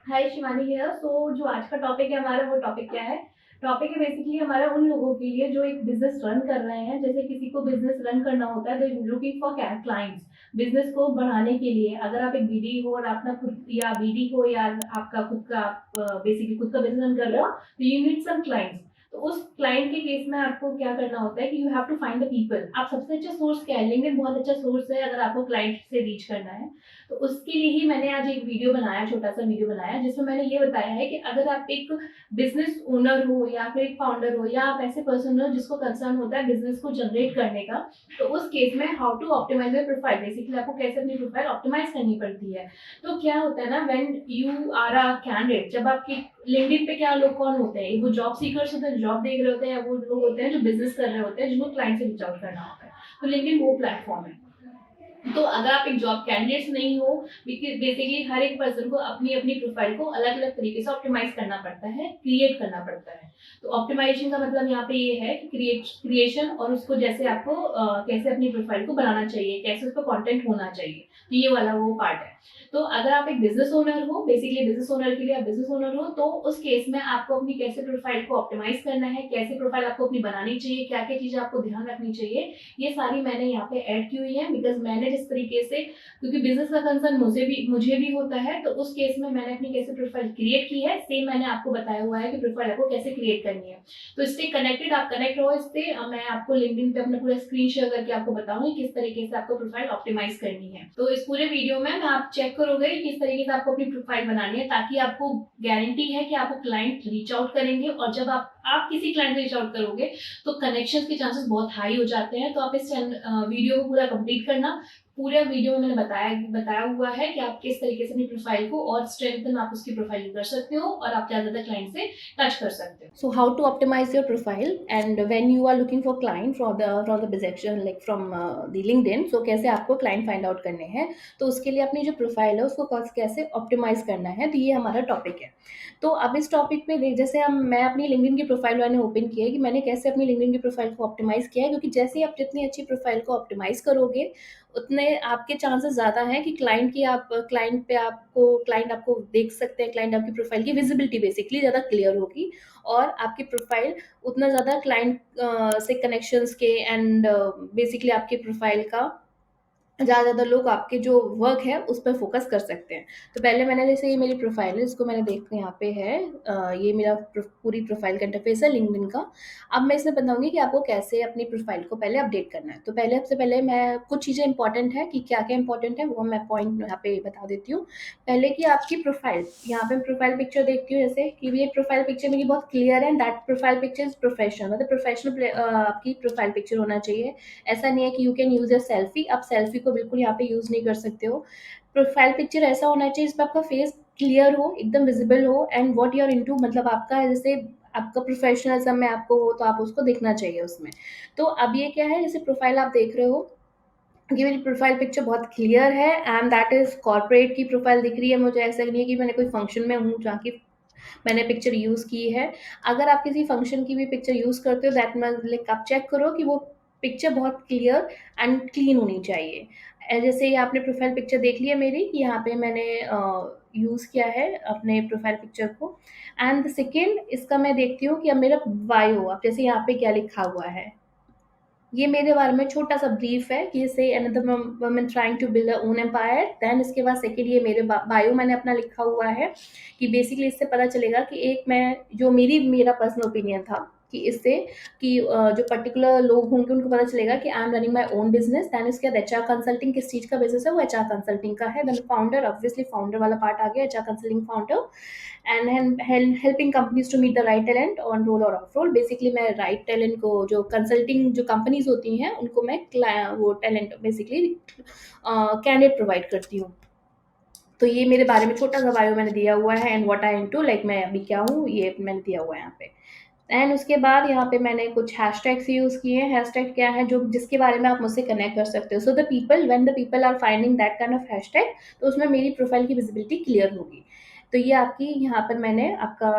हाय Shivani here. जो आज का टॉपिक है हमारा, वो टॉपिक क्या है? टॉपिक है बेसिकली हमारा उन लोगों के लिए जो एक बिजनेस रन कर रहे हैं। जैसे किसी को बिजनेस रन करना होता है, तो लुकिंग फॉर क्लाइंट्स। बिजनेस को बढ़ाने के लिए अगर आप एक बीडी हो और अपना खुद या बीडी हो या आपका खुद का बेसिकली खुद का बिजनेस रन कर रहे हो, तो यू नीड सम क्लाइंट्स। तो उस क्लाइंट के केस में आपको क्या करना होता है कि you have to find the people. आप सबसे अच्छा सोर्स क्या है? लिंक्डइन बहुत अच्छा सोर्स है अगर आपको क्लाइंट से रीच करना है। तो उसके लिए ही मैंने आज एक वीडियो बनाया, छोटा सा वीडियो बनाया, जिसमें मैंने ये बताया है कि अगर आप एक बिजनेस ओनर हो या फिर एक फाउंडर हो या आप ऐसे पर्सन हो जिसको कंसर्न होता है बिजनेस को जनरेट करने का, तो उस केस में how to optimize your profile. Basically आपको कैसे अपनी प्रोफाइल ऑप्टिमाइज करनी पड़ती है। तो क्या होता है ना, when you are a candidate, जब आपकी लिंक्डइन पे क्या लोग कौन होते हैं, वो जॉब सीकर्स होते हैं, जॉब देख रहे होते हैं, या वो लोग होते हैं जो बिजनेस कर रहे होते हैं, जिनको क्लाइंट से रीच आउट करना होता है। तो लिंक्डइन वो प्लेटफॉर्म है। तो अगर आप एक जॉब कैंडिडेट नहीं हो, बेसिकली हर एक पर्सन को अपनी अपनी प्रोफाइल को अलग अलग तरीके से ऑप्टिमाइज करना पड़ता है, क्रिएट करना पड़ता है। तो ऑप्टिमाइजेशन का मतलब यहाँ पे ये है कि क्रिएशन, और उसको जैसे आपको कैसे अपनी प्रोफाइल को बनाना चाहिए, कैसे उस पर कॉन्टेंट होना चाहिए, तो ये वाला वो पार्ट है। तो अगर आप एक बिजनेस ओनर हो, बेसिकली बिजनेस ओनर के लिए आप बिजनेस ओनर हो, तो उस केस में आपको अपनी कैसे प्रोफाइल को ऑप्टिमाइज करना है, कैसे प्रोफाइल आपको अपनी बनानी चाहिए, क्या क्या चीजें आपको ध्यान रखनी चाहिए, ये सारी मैंने यहाँ पे ऐड की हुई है। बिकॉज मैंने जिस तरीके से, क्योंकि बिजनेस का कंसर्न मुझे भी होता है, तो उस केस में मैंने अपनी कैसे प्रोफाइल क्रिएट की है, सेम मैंने आपको बताया हुआ है कि प्रोफाइल आपको कैसे क्रिएट करनी है। तो स्टे कनेक्टेड, आप कनेक्ट रहो इससे। मैं आपको लिंक्डइन पे अपना पूरा स्क्रीन शेयर करके आपको बताऊंगी किस तरीके से आपको प्रोफाइल ऑप्टिमाइज करनी है। तो इस पूरे वीडियो में आप चेक करोगे किस तरीके से आपको अपनी प्रोफाइल बनानी है, ताकि आपको गारंटी है कि आपको क्लाइंट रीच आउट करेंगे। और जब आप किसी क्लाइंट से रीच आउट करोगे, तो कनेक्शन के चांसेस बहुत हाई हो जाते हैं। तो आप इस वीडियो को पूरा कंप्लीट करना। पूरे वीडियो में मैंने बताया हुआ है कि आप किस तरीके से अपनी प्रोफाइल को और स्ट्रेंथन आप उसकी प्रोफाइल कर सकते हो, और आप ज्यादातर क्लाइंट से टच कर सकते हो। So how to optimize your profile, and when you are looking for client from the position like from the LinkedIn, so कैसे आपको client find out करने हैं, तो उसके लिए अपनी जो प्रोफाइल है उसको कैसे ऑप्टिमाइज करना है, तो ये हमारा टॉपिक है। तो अब इस टॉपिक पे देख, जैसे मैं अपनी लिंक्डइन की प्रोफाइल मैंने ओपन किया है कि मैंने कैसे अपनी लिंक्डइन की प्रोफाइल को ऑप्टिमाइज किया है, क्योंकि जैसे ही आप जितनी अच्छी प्रोफाइल को ऑप्टिमाइज करोगे, उतने आपके चांसेस ज़्यादा हैं कि क्लाइंट आपको देख सकते हैं, क्लाइंट आपकी प्रोफाइल की विजिबिलिटी बेसिकली ज़्यादा क्लियर होगी, और आपकी प्रोफाइल उतना ज़्यादा क्लाइंट से कनेक्शंस के एंड बेसिकली आपकी प्रोफाइल का ज़्यादा लोग आपके जो वर्क है उस पर फोकस कर सकते हैं। तो पहले मैंने, जैसे ये मेरी प्रोफाइल है, इसको मैंने देख यहाँ पे है, ये मेरा पूरी प्रोफाइल का इंटरफेस है लिंक्डइन का। अब मैं इसमें बताऊंगी कि आपको कैसे अपनी प्रोफाइल को पहले अपडेट करना है। तो सबसे पहले मैं कुछ चीज़ें इंपॉर्टेंट है कि क्या क्या इंपॉर्टेंट है, वो मैं पॉइंट यहाँ पे बता देती हूँ। पहले कि आपकी प्रोफाइल, यहाँ पे प्रोफाइल पिक्चर देखती हूँ, जैसे कि ये प्रोफाइल पिक्चर मेरी बहुत क्लियर है, that profile picture is professional, मतलब प्रोफेशनल आपकी प्रोफाइल पिक्चर होना चाहिए। ऐसा नहीं है कि you can use your selfie, आप सेल्फी को बिल्कुल यहाँ पे यूज नहीं कर सकते हो। प्रोफाइल पिक्चर ऐसा होना चाहिए जिसमें आपका फेस क्लियर हो, एकदम विजिबल हो, and what you are into, मतलब आपका जैसे आपका प्रोफेशनलिज्म में आपको हो, तो आप उसको देखना चाहिए उसमें। तो अब ये क्या है, जैसे प्रोफाइल आप देख रहे हो, ये मेरी प्रोफाइल पिक्चर बहुत क्लियर है, एंड दैट इज कॉर्पोरेट की प्रोफाइल दिख रही है मुझे। ऐसा नहीं है कि मैंने कोई फंक्शन में हूँ जहाँ की मैंने पिक्चर यूज़ की है। अगर आप किसी फंक्शन की भी पिक्चर यूज़ करते हो, दैट मीन्स लाइक आप चेक करो कि वो पिक्चर बहुत क्लियर एंड क्लीन होनी चाहिए। जैसे ये आपने प्रोफाइल पिक्चर देख लिया मेरी, कि यहाँ पे मैंने यूज़ किया है अपने प्रोफाइल पिक्चर को। एंड सेकेंड, इसका मैं देखती हूँ कि अब मेरा बायो, अब जैसे यहाँ पे क्या लिखा हुआ है, ये मेरे बारे में छोटा सा ब्रीफ है कि से another woman trying to build own empire. Then इसके बाद सेकेंड, ये मेरे बायो मैंने अपना लिखा हुआ है, कि बेसिकली इससे पता चलेगा कि एक मैं जो मेरा पर्सनल ओपिनियन था कि इससे कि जो पर्टिकुलर लोग होंगे उनको पता चलेगा कि I am running my own business. Then इसके बाद एचआर कंसल्टिंग किस चीज़ का बिजनेस है, वो एचआर कंसल्टिंग का है। देन फाउंडर, ऑब्वियसली फाउंडर वाला पार्ट आ गया, HR consulting founder, and helping companies to meet the right talent on role और ऑफ रोल। बेसिकली मैं राइट टैलेंट को, जो कंसल्टिंग जो कंपनीज होती हैं उनको मैं वो टैलेंट बेसिकली कैंडिडेट प्रोवाइड करती हूँ। तो ये मेरे बारे में छोटा सा बायो मैंने दिया हुआ है, and what I into, like मैं अभी क्या हूँ, ये मैंने दिया हुआ है यहाँ पे। एंड उसके बाद यहाँ पे मैंने कुछ हैशटैग्स यूज़ किए हैं। हैशटैग क्या है, जो जिसके बारे में आप मुझसे कनेक्ट कर सकते हो। So when the people are finding that kind of hashtag, तो उसमें मेरी प्रोफाइल की विजिबिलिटी क्लियर होगी। तो ये आपकी यहाँ पर मैंने आपका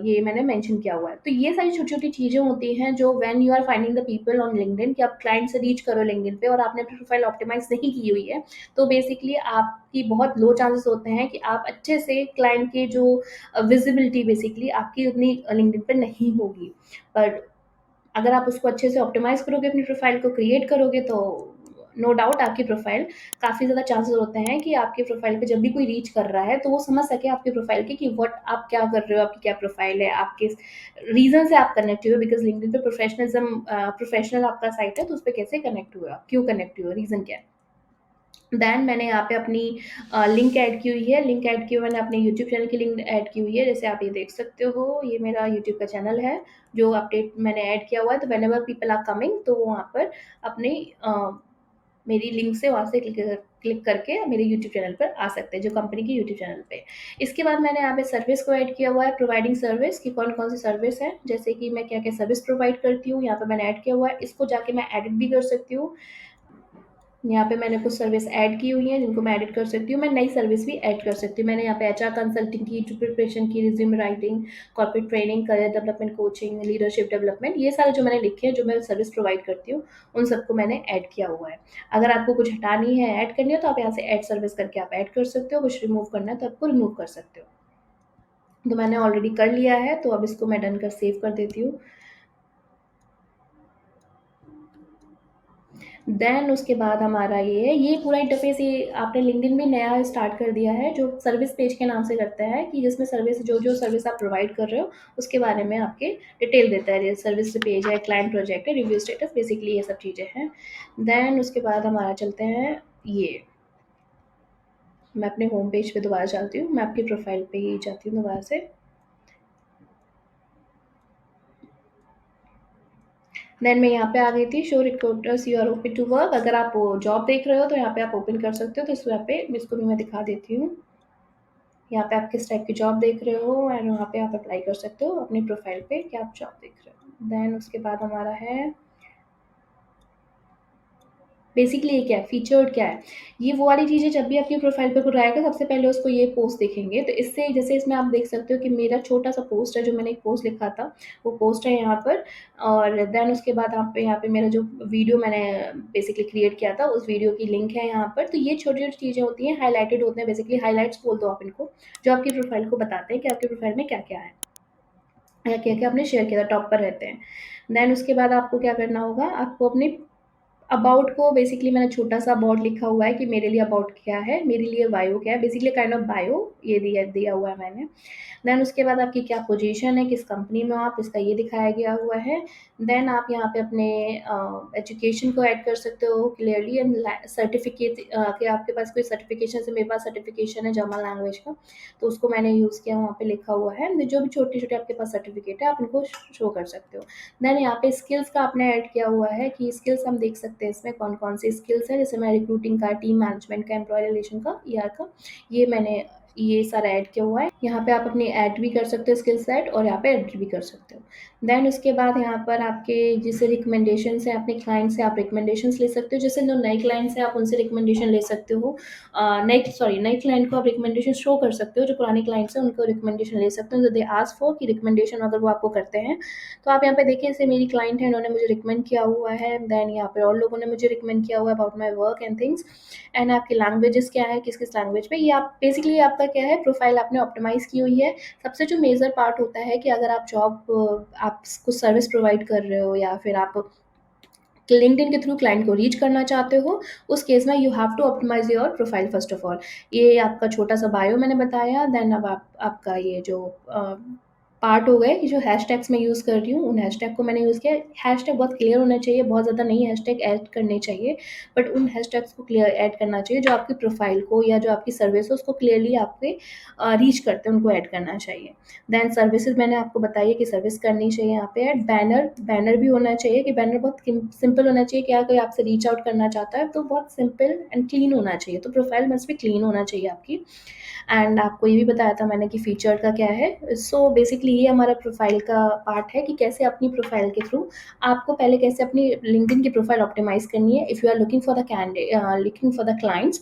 ये मैंने मेंशन किया हुआ है। तो ये सारी छोटी-छोटी चीज़ें होती हैं जो when you are finding the people on LinkedIn कि आप क्लाइंट से रीच करो लिंक्डइन पे और आपने अपनी प्रोफाइल ऑप्टिमाइज़ नहीं की हुई है, तो बेसिकली आपकी बहुत लो चांसेस होते हैं कि आप अच्छे से क्लाइंट के जो विज़िबिलिटी बेसिकली आपकी उतनी लिंक्डइन पे नहीं होगी। पर अगर आप उसको अच्छे से ऑप्टिमाइज़ करोगे, अपनी प्रोफ़ाइल को क्रिएट करोगे तो नो डाउट आपकी प्रोफ़ाइल काफ़ी ज़्यादा चांसेस होते हैं कि आपकी प्रोफ़ाइल पे जब भी कोई रीच कर रहा है, तो वो समझ सके आपकी प्रोफ़ाइल के कि व्हाट आप क्या कर रहे हो, आपकी क्या प्रोफ़ाइल है, आप किस रीज़न से आप कनेक्ट हुए हो बिकॉज़ लिंक्डइन पे प्रोफ़ेशनल आपका साइट है, तो उसपे कैसे कनेक्ट हुए हो आप, क्यों कनेक्ट हुए हो, रीज़न क्या है? देन मैंने यहाँ पे अपनी लिंक ऐड की हुई है, लिंक ऐड की हुई मैंने अपने यूट्यूब चैनल की लिंक ऐड की हुई है, जैसे आप ये देख सकते हो, ये मेरा यूट्यूब का चैनल है, जो अपडेट मैंने ऐड किया हुआ है, तो व्हेनेवर पीपल आर कमिंग तो वो वहाँ पर अपनी मेरी लिंक से वहाँ से क्लिक करके मेरे यूट्यूब चैनल पर आ सकते हैं, जो कंपनी की यूट्यूब चैनल पे। इसके बाद मैंने यहाँ पे सर्विस को ऐड किया हुआ है, प्रोवाइडिंग सर्विस कि कौन-कौन सी सर्विस है, जैसे कि मैं क्या-क्या सर्विस प्रोवाइड करती हूँ, यहाँ पे मैंने ऐड किया हुआ है, इसको जाके मैं एडिट भी कर सकती हूँ। यहाँ पे मैंने कुछ सर्विस ऐड की हुई हैं जिनको मैं एडिट कर सकती हूँ। मैं नई सर्विस भी ऐड कर सकती हूँ। मैंने यहाँ पे एचआर कंसल्टिंग की, इंटरव्यू प्रिपरेशन की, resume writing, corporate training, career development coaching, leadership development ये सारे जो मैंने लिखे हैं, जो मैं सर्विस प्रोवाइड करती हूँ, उन सबको मैंने ऐड किया हुआ है। अगर आपको कुछ हटानी है, ऐड करनी है तो आप यहाँ से ऐड सर्विस करके आप ऐड कर सकते हो, कुछ रिमूव करना है तो आपको रिमूव कर सकते हो। तो मैंने ऑलरेडी कर लिया है, तो अब इसको मैं डन कर सेव कर देती हूँ। देन उसके बाद हमारा ये है, ये पूरा इंटरफ़ेस ये आपने लिंक्डइन में नया स्टार्ट कर दिया है, जो सर्विस पेज के नाम से करता है कि जिसमें सर्विस जो-जो सर्विस आप प्रोवाइड कर रहे हो, उसके बारे में आपके डिटेल देता है। जैसे सर्विस पेज है, क्लाइंट प्रोजेक्ट है, रिव्यू स्टेटस बेसिकली ये सब चीज़ें हैं। देन उसके बाद हमारा चलते हैं ये, मैं अपने होम पेज पे दोबारा जाती हूँ, मैं आपकी प्रोफ़ाइल पे ही जाती हूँ दोबारा से। देन मैं यहाँ पे आ गई थी, show recruiters you are open to work. अगर आप जॉब देख रहे हो, तो यहाँ पे आप ओपन कर सकते हो, तो इस यहाँ पे इसको भी मैं दिखा देती हूँ। यहाँ पे आप किस टाइप की जॉब देख रहे हो एंड वहाँ पे आप अप्लाई कर सकते हो अपनी प्रोफाइल पे कि आप जॉब देख रहे हो। देन उसके बाद हमारा है बेसिकली ये क्या है, फीचर्ड क्या है? ये वो वाली चीज़ें जब भी आपकी प्रोफाइल पे कोई आएगा सबसे पहले उसको ये पोस्ट दिखेंगे। तो इससे जैसे इसमें आप देख सकते हो कि मेरा छोटा-सा पोस्ट है जो मैंने एक पोस्ट लिखा था, वो पोस्ट है यहाँ पर और देन उसके बाद यहाँ पे मेरा जो वीडियो मैंने बेसिकली क्रिएट किया था उस वीडियो की लिंक है यहाँ पर। तो ये छोटी-छोटी चीज़ें होती हैं, हाइलाइटेड होते हैं बेसिकली हाइलाइट्स बोल दो आप इनको, जो आपकी प्रोफाइल को बताते हैं कि आपकी प्रोफाइल में क्या-क्या है या क्या-क्या आपने शेयर किया था, टॉप पर रहते हैं। देन उसके बाद आपको क्या करना होगा, आपको अपनी अबाउट को बेसिकली मैंने छोटा-सा अबाउट लिखा हुआ है कि मेरे लिए अबाउट क्या है, मेरे लिए बायो क्या है, बेसिकली काइंड ऑफ बायो ये दिया दिया हुआ है मैंने। देन उसके बाद आपकी क्या पोजीशन है, किस कंपनी में हो आप, इसका ये दिखाया गया हुआ है। देन आप यहाँ पे अपने एजुकेशन को ऐड कर सकते हो क्लियरली एंड सर्टिफिकेट कि आपके पास कोई सर्टिफिकेशन से मेरे पास सर्टिफिकेशन है जर्मन लैंग्वेज का, तो उसको मैंने यूज़ किया वहाँ पे लिखा हुआ है। जो भी छोटे-छोटे आपके पास सर्टिफिकेट है, आप इनको शो कर सकते हो। देन यहाँ पे स्किल्स का आपने ऐड किया हुआ है कि स्किल्स हम देख सकते हैं इसमें कौन-कौन सी स्किल्स हैं, जैसे मैं रिक्रूटिंग का, टीम मैनेजमेंट का, एम्प्लॉयी रिलेशन का, ईआर का, ये मैंने ये सारा ऐड किया हुआ है। यहाँ पे आप अपनी ऐड भी कर सकते हो स्किल्स ऐड और यहाँ पे एडिट भी कर सकते हो। देन उसके बाद यहाँ पर आपके जैसे रिकमेंडेशंस हैं, अपने क्लाइंट से आप रिकमेंडेशंस ले सकते हो, जैसे जो नए क्लाइंट्स हैं आप उनसे रिकमेंडेशन ले सकते हो। नए क्लाइंट को आप रिकमेंडेशन शो कर सकते हो, जो पुराने क्लाइंट्स हैं उनको रिकमेंडेशन ले सकते हो, जो दे आस्क फॉर कि रिकमेंडेशन अगर वो आपको करते हैं तो आप यहाँ पे देखिए जैसे मेरी क्लाइंट है इन्होंने मुझे रिकमेंड किया हुआ है, देन यहाँ पे और लोगों ने मुझे रिकमेंड किया हुआ है about my work and things and आपकी लैंग्वेजेस क्या है, किस-किस लैंग्वेज में, ये आप बेसिकली आपका क्या है प्रोफाइल आपने ऑप्टिमाइज़ की हुई है। सबसे जो मेजर पार्ट होता है कि अगर आप आप कुछ सर्विस प्रोवाइड कर रहे हो या फिर आप लिंक्डइन के थ्रू क्लाइंट को रीच करना चाहते हो, उस केस में you have to optimize your profile first of all. ये आपका छोटा-सा बायो मैंने बताया, देन अब आप आपका ये जो पार्ट हो गए कि जो हैशटैग्स मैं यूज़ कर रही हूँ, उन हैशटैग को मैंने यूज़ किया। हैशटैग बहुत क्लियर होना चाहिए, बहुत ज़्यादा नहीं हैशटैग ऐड करने चाहिए, बट उन हैशटैग्स को क्लियर ऐड करना चाहिए, जो आपकी प्रोफाइल को या जो आपकी सर्विस है, उसको क्लियरली आपके रीच करते हैं, उनको ऐड करना चाहिए। देन सर्विसेज़ मैंने आपको बताई है कि सर्विस करनी चाहिए यहाँ पे ऐड। बैनर भी होना चाहिए कि बैनर बहुत सिंपल होना चाहिए कि अगर कोई आपसे रीच आउट करना चाहता है, तो बहुत सिंपल एंड क्लीन होना चाहिए। तो प्रोफाइल मस्ट बी क्लीन होना चाहिए आपकी। एंड आपको ये भी बताया था मैंने कि फीचर का क्या है। सो बेसिकली बेसिकली ये हमारा प्रोफाइल का पार्ट है कि कैसे अपनी प्रोफाइल के थ्रू आपको पहले कैसे अपनी लिंक्डइन की प्रोफाइल ऑप्टिमाइज करनी है if you are looking for the candidate, looking for the clients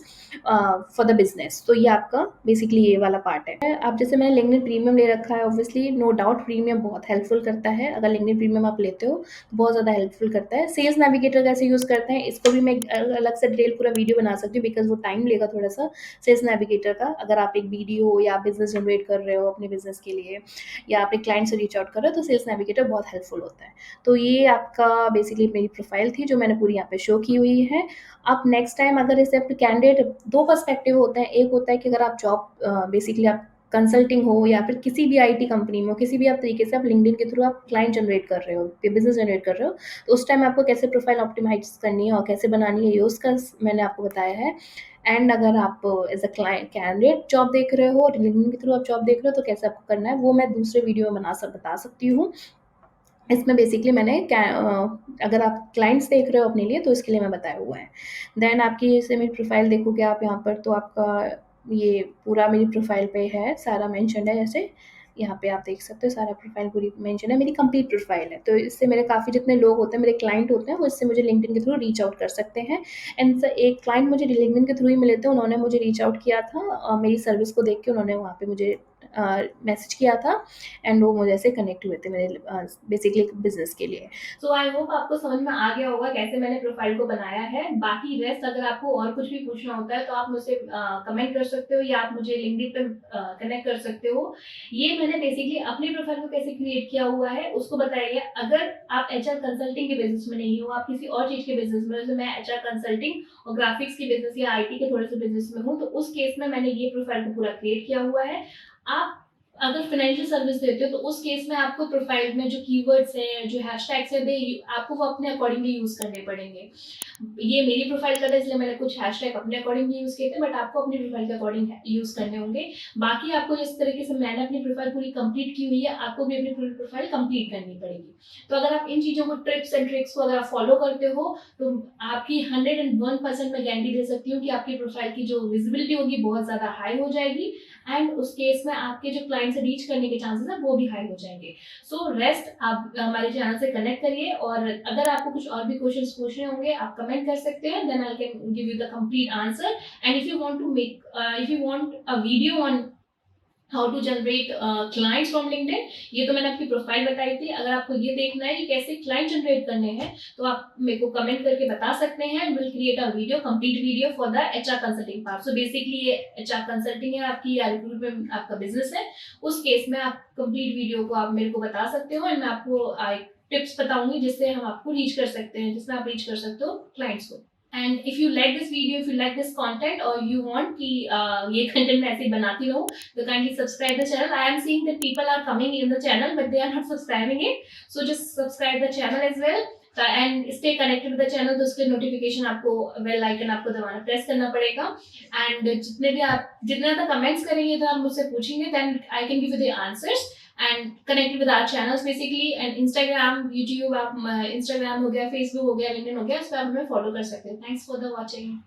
for the business. तो ये आपका बेसिकली ये वाला पार्ट है। आप जैसे मैंने लिंक्डइन प्रीमियम ले रखा है, ऑब्वियसली नो डाउट प्रीमियम बहुत हेल्पफुल करता है। अगर लिंक्डइन प्रीमियम आप लेते हो तो बहुत ज़्यादा हेल्पफुल करता है। सेल्स नेविगेटर कैसे यूज़ करते हैं इसको भी मैं एक अलग से डिटेल पूरा वीडियो बना सकती हूँ, बिकॉज वो टाइम लेगा थोड़ा सा सेल्स नेविगेटर का। अगर आप एक वीडियो या बिजनेस जनरेट कर रहे हो अपने बिजनेस के लिए या आप एक क्लाइंट से रीच आउट कर रहे हो तो सेल्स नेविगेटर बहुत हेल्पफुल होता है। तो ये आपका बेसिकली मेरी प्रोफाइल थी जो मैंने पूरी यहाँ पे शो की हुई है। आप नेक्स्ट टाइम अगर इसे अपने कैंडिडेट, दो पर्सपेक्टिव होते हैं। एक होता है कि अगर आप जॉब बेसिकली आप कंसल्टिंग हो या फिर किसी भी आईटी कंपनी में हो, किसी भी आप तरीके से आप लिंक्डइन के थ्रू आप क्लाइंट जनरेट कर रहे हो, बिजनेस जनरेट कर रहे हो, तो उस टाइम आपको कैसे प्रोफाइल ऑप्टिमाइज करनी है और कैसे बनानी है ये उसका मैंने आपको बताया है। एंड अगर आप as a client candidate job देख रहे हो और लिंक्डइन के थ्रू आप जॉब देख रहे हो तो कैसे आपको करना है वो मैं दूसरे वीडियो में बता सकती हूँ। इसमें बेसिकली मैंने अगर आप क्लाइंट्स देख रहे हो अपने लिए तो इसके लिए मैं बताया हुआ है। देन आपकी जैसे मेरी प्रोफाइल देखोगे आप यहाँ पर तो आपका ये पूरा मेरी प्रोफाइल पे है, सारा मेंशन्ड है। जैसे यहाँ पे आप देख सकते हो सारा प्रोफाइल पूरी मेंशन है, मेरी कंप्लीट प्रोफाइल है। तो इससे मेरे काफ़ी जितने लोग होते हैं मेरे क्लाइंट होते हैं वो इससे मुझे लिंक्डइन के थ्रू रीच आउट कर सकते हैं। एंड एक क्लाइंट मुझे लिंक्डइन के थ्रू ही मिले थे, उन्होंने मुझे रीच आउट किया था मेरी सर्विस को देख के उन्होंने वहाँ पे मुझे मैसेज किया था एंड वो मुझे ऐसे कनेक्ट हुए थे मेरे बेसिकली बिजनेस के लिए। सो आई होप आपको समझ में आ गया होगा कैसे मैंने प्रोफाइल को बनाया है। बाकी रेस्ट अगर आपको और कुछ भी पूछना होता है तो आप मुझसे कमेंट कर सकते हो या आप मुझे लिंक्डइन पे कनेक्ट कर सकते हो। ये मैंने बेसिकली अपनी प्रोफाइल को कैसे क्रिएट किया हुआ है उसको बताया गया। अगर आप एचआर कंसल्टिंग के बिजनेस में नहीं हो, आप किसी और चीज के बिजनेस में हो, जैसे मैं एचआर कंसल्टिंग और ग्राफिक्स की बिजनेस या आईटी के थोड़े से बिजनेस में हूँ, तो उस केस में मैंने ये प्रोफाइल को पूरा क्रिएट किया हुआ है। आप अगर फाइनेंशियल सर्विस देते हो तो उस केस में आपको प्रोफाइल में जो कीवर्ड्स हैं, जो हैशटैग्स हैं, आपको वो अपने अकॉर्डिंगली यूज करने पड़ेंगे। ये मेरी प्रोफाइल का था इसलिए मैंने कुछ हैशटैग अपने अकॉर्डिंगली यूज किए थे, बट आपको अपनी प्रोफाइल के अकॉर्डिंग यूज करने होंगे। बाकी आपको जिस तरीके से मैंने अपनी प्रोफाइल पूरी कंप्लीट की हुई है आपको भी अपनी पूरी प्रोफाइल कंप्लीट करनी पड़ेगी। तो अगर आप इन चीजों को, टिप्स एंड ट्रिक्स को अगर आप फॉलो करते हो तो आपकी 101% मैं गारंटी दे सकती हूँ कि आपकी प्रोफाइल की जो विजिबिलिटी होगी बहुत ज्यादा हाई हो जाएगी एंड उस केस में आपके जो क्लाइंट से रीच करने के चांसेस है वो भी हाई हो जाएंगे। सो रेस्ट आप हमारे चैनल से कनेक्ट करिए और अगर आपको कुछ और भी क्वेश्चंस पूछने होंगे आप कमेंट कर सकते हैं, then I can give you the complete answer. And if you want a video on how to generate clients from LinkedIn, ये तो मैंने आपकी प्रोफाइल बताई थी। अगर आपको ये देखना है कि कैसे क्लाइंट जनरेट करने हैं तो आप मेरे को कमेंट करके बता सकते हैं। Will create a video, complete video for the HR consulting part. So basically ये एचआर कंसल्टिंग है आपकी या रिक्रूटमेंट आपका बिजनेस है, उस केस में आप कंप्लीट वीडियो को आप मेरे को बता सकते हो एंड मैं आपको टिप्स बताऊंगी जिससे हम आपको रीच कर सकते हैं, जिसमें आप रीच कर सकते हो क्लाइंट्स को। And if you like this video, if you like this content और यू वांट कि ये कंटेंट मैं ऐसे ही बनाती रहूं, so kindly subscribe the channel. I am seeing that people are coming in the channel but they are not subscribing it, so just subscribe the channel as well and stay connected with the channel। तो उसके notification आपको, bell icon आपको दबाना, press करना पड़ेगा। And जितने ज्यादा comments करेंगे तो आप मुझसे पूछेंगे, then I can give you the answers and connected with our channels basically. And Instagram, YouTube, आप इंस्टाग्राम हो गया, फेसबुक हो गया, लिंक्डइन हो गया, उस पर आप हमें फॉलो कर सकते हैं। Thanks for the watching.